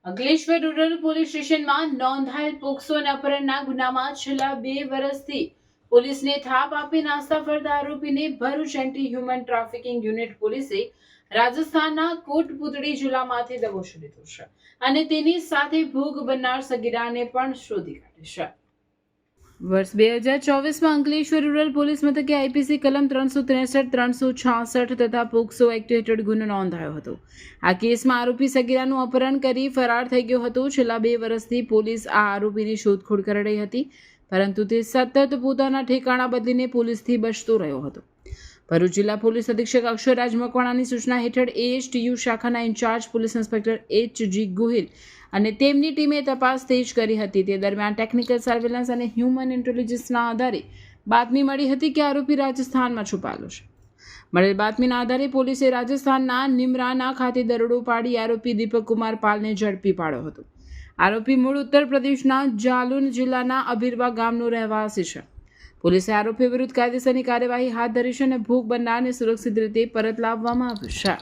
Ankleshwar rural police સ્ટેશનમાં નોંધાયેલ POCSO અને અપહરણના ગુનામાં છેલ્લા 2 વર્ષથી પોલીસને થાપ આપી નાસ્તા ફરતા આરોપીને Bharuch anti human trafficking unit પોલીસે રાજસ્થાનના કોટપુતળી જિલ્લામાંથી દબોચી લીધો છે અને તેની સાથે ભોગ બનનાર સગીરાને પણ શોધી કાઢી છે। વર્ષ 2024માં અંકલેશ્વર રૂરલ પોલીસ મથકે આઈપીસી કલમ 363, 366 તથા પોક્સો એક્ટ હેઠળ ગુનો નોંધાયો હતો। આ કેસમાં આરોપી સગીરાનું અપહરણ કરી ફરાર થઈ ગયો હતો। છેલ્લા 2 વર્ષથી પોલીસ આ આરોપીની શોધખોળ કરી રહી હતી, પરંતુ તે સતત પોતાના ઠેકાણા બદલીને પોલીસથી બચતો રહ્યો હતો। ભરૂચ જિલ્લા પોલીસ અધિક્ષક અક્ષરરાજ મકવાણાની સૂચના હેઠળ એએસટીયુ શાખાના incharge police inspector HG Gohil અને તેમની ટીમે તપાસ તેજ કરી હતી। તે દરમિયાન ટેકનિકલ સર્વેલન્સ અને હ્યુમન ઇન્ટેલિજન્સના આધારે બાતમી મળી હતી કે આરોપી રાજસ્થાનમાં છુપાયેલો છે। મળેલ બાતમીના આધારે પોલીસે રાજસ્થાનના નિમરાના ખાતે દરોડો પાડી આરોપી દીપક કુમાર પાલને ઝડપી પાડ્યો હતો। આરોપી મૂળ ઉત્તર પ્રદેશના જાલુન જિલ્લાના અભિરવા ગામનો રહેવાસી છે। પોલીસે આરોપી વિરુદ્ધ કાયદેસરની કાર્યવાહી હાથ ધરી છે અને ભોગ બનનારને સુરક્ષિત રીતે પરત લાવવામાં આવ્યો છે।